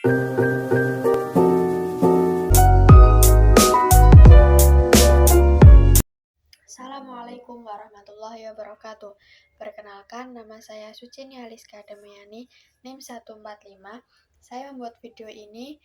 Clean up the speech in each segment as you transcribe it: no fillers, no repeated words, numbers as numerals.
Assalamualaikum warahmatullahi wabarakatuh. Perkenalkan, nama saya Sucini Aliska Demiani, NIM 145. Saya membuat video ini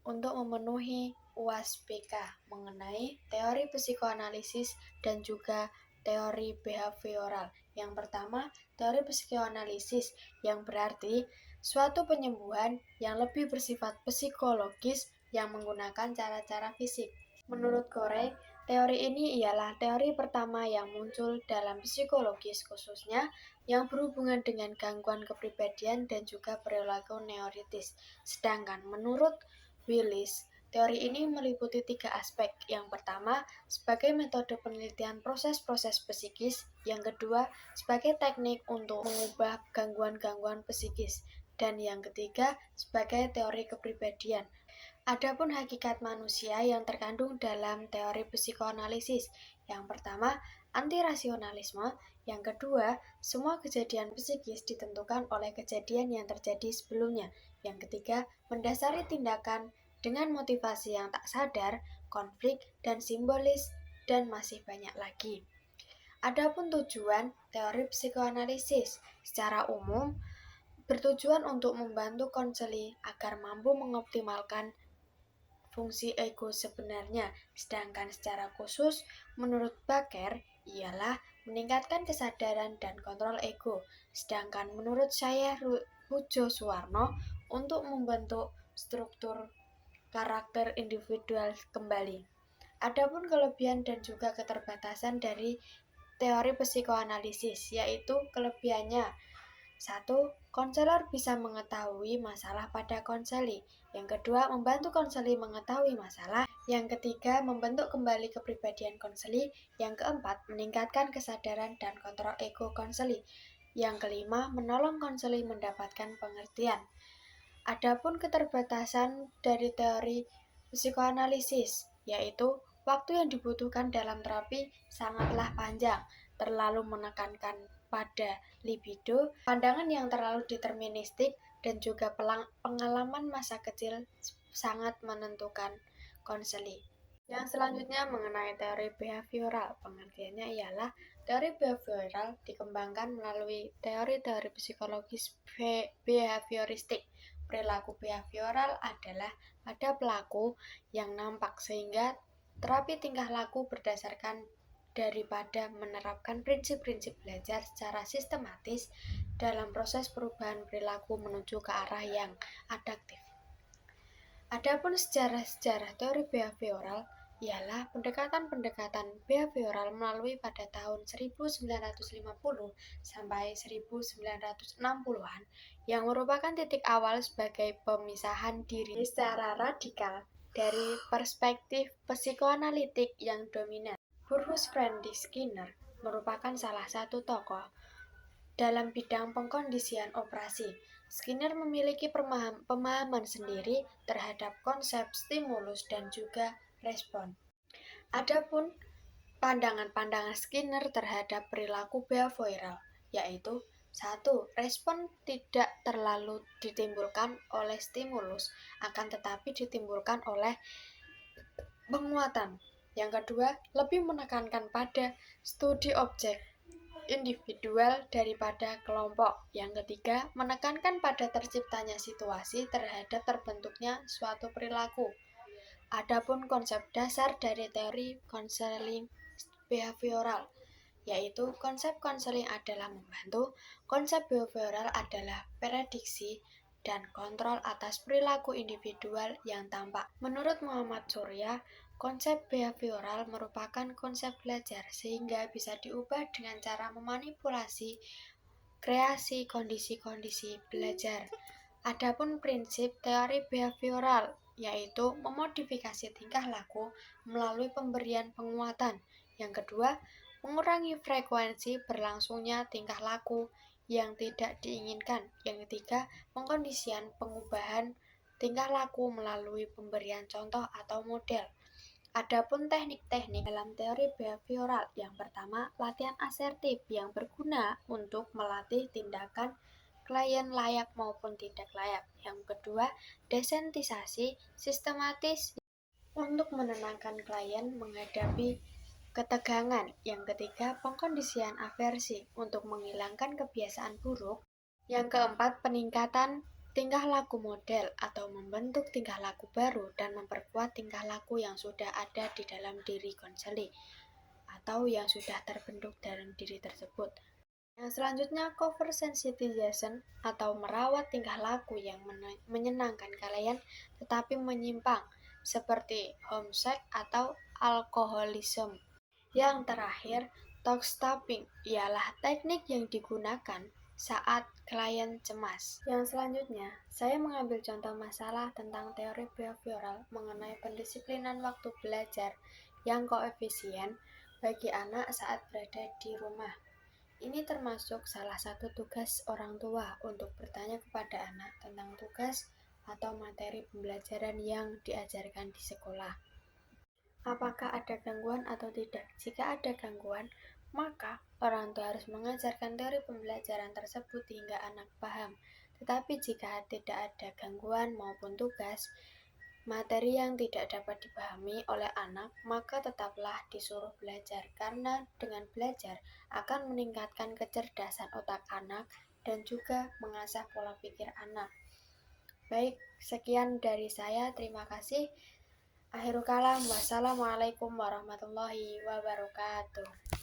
untuk memenuhi UAS BK mengenai teori psikoanalisis dan juga teori behavioral. Yang pertama, teori psikoanalisis yang berarti suatu penyembuhan yang lebih bersifat psikologis yang menggunakan cara-cara fisik. Menurut Corey, teori ini ialah teori pertama yang muncul dalam psikologis khususnya yang berhubungan dengan gangguan kepribadian dan juga perilaku neurotis. Sedangkan menurut Willis, teori ini meliputi 3 aspek. Yang pertama, sebagai metode penelitian proses-proses psikis. Yang kedua, sebagai teknik untuk mengubah gangguan-gangguan psikis. Dan yang ketiga, sebagai teori kepribadian. Adapun hakikat manusia yang terkandung dalam teori psikoanalisis. Yang pertama, antirasionalisme. Yang kedua, semua kejadian psikis ditentukan oleh kejadian yang terjadi sebelumnya. Yang ketiga, mendasari tindakan dengan motivasi yang tak sadar, konflik, dan simbolis, dan masih banyak lagi. Adapun tujuan teori psikoanalisis secara umum bertujuan untuk membantu konseli agar mampu mengoptimalkan fungsi ego sebenarnya, sedangkan secara khusus menurut Baker ialah meningkatkan kesadaran dan kontrol ego, sedangkan menurut saya Hujo Suwarno untuk membentuk struktur karakter individual kembali. Adapun kelebihan dan juga keterbatasan dari teori psikoanalisis, yaitu kelebihannya 1. Konselor bisa mengetahui masalah pada konseli. Yang kedua, membantu konseli mengetahui masalah. Yang ketiga, membentuk kembali kepribadian konseli. Yang keempat, meningkatkan kesadaran dan kontrol ego konseli. Yang kelima, menolong konseli mendapatkan pengertian. Adapun keterbatasan dari teori psikoanalisis, yaitu waktu yang dibutuhkan dalam terapi sangatlah panjang, terlalu menekankan pada libido, pandangan yang terlalu deterministik, dan juga pengalaman masa kecil sangat menentukan konseli. Yang selanjutnya mengenai teori behavioral. Pengertiannya ialah teori behavioral dikembangkan melalui teori-teori psikologis behavioristik. Perilaku behavioral adalah pada pelaku yang nampak sehingga terapi tingkah laku berdasarkan daripada menerapkan prinsip-prinsip belajar secara sistematis dalam proses perubahan perilaku menuju ke arah yang adaptif. Adapun sejarah-sejarah teori behavioral ialah pendekatan-pendekatan behavioral melalui pada tahun 1950 sampai 1960-an yang merupakan titik awal sebagai pemisahan diri secara radikal dari perspektif psikoanalitik yang dominan. Bruce Friedrich Skinner merupakan salah satu tokoh dalam bidang pengkondisian operasi. Skinner memiliki pemahaman sendiri terhadap konsep stimulus dan juga respon. Adapun pandangan-pandangan Skinner terhadap perilaku behavioral, yaitu 1. Respon tidak terlalu ditimbulkan oleh stimulus, akan tetapi ditimbulkan oleh penguatan. Yang kedua, lebih menekankan pada studi objek individual daripada kelompok. Yang ketiga, menekankan pada terciptanya situasi terhadap terbentuknya suatu perilaku. Adapun konsep dasar dari teori konseling behavioral, yaitu konsep konseling adalah membantu, konsep behavioral adalah prediksi dan kontrol atas perilaku individual yang tampak. Menurut Muhammad Surya, konsep behavioral merupakan konsep belajar sehingga bisa diubah dengan cara memanipulasi kreasi kondisi-kondisi belajar. Adapun prinsip teori behavioral yaitu memodifikasi tingkah laku melalui pemberian penguatan. Yang kedua, mengurangi frekuensi berlangsungnya tingkah laku yang tidak diinginkan. Yang ketiga, pengkondisian pengubahan tingkah laku melalui pemberian contoh atau model. Adapun teknik-teknik dalam teori behavioral, yang pertama, latihan asertif yang berguna untuk melatih tindakan klien layak maupun tidak layak. Yang kedua, desensitisasi sistematis untuk menenangkan klien menghadapi ketegangan. Yang ketiga, pengkondisian aversi untuk menghilangkan kebiasaan buruk. Yang keempat, peningkatan tingkah laku model atau membentuk tingkah laku baru dan memperkuat tingkah laku yang sudah ada di dalam diri konseli atau yang sudah terbentuk dalam diri tersebut. Yang selanjutnya, cover sensitization atau merawat tingkah laku yang menyenangkan kalian tetapi menyimpang seperti homesick atau alkoholisme. Yang terakhir, talk stopping ialah teknik yang digunakan saat klien cemas. Yang selanjutnya, saya mengambil contoh masalah tentang teori behavioral mengenai pendisiplinan waktu belajar yang koefisien bagi anak saat berada di rumah. Ini termasuk salah satu tugas orang tua untuk bertanya kepada anak tentang tugas atau materi pembelajaran yang diajarkan di sekolah. Apakah ada gangguan atau tidak? Jika ada gangguan, maka orang tua harus mengajarkan teori pembelajaran tersebut hingga anak paham. Tetapi jika tidak ada gangguan maupun tugas, materi yang tidak dapat dipahami oleh anak, maka tetaplah disuruh belajar, karena dengan belajar akan meningkatkan kecerdasan otak anak dan juga mengasah pola pikir anak. Baik, sekian dari saya. Terima kasih. Akhirul kalam, wassalamualaikum warahmatullahi wabarakatuh.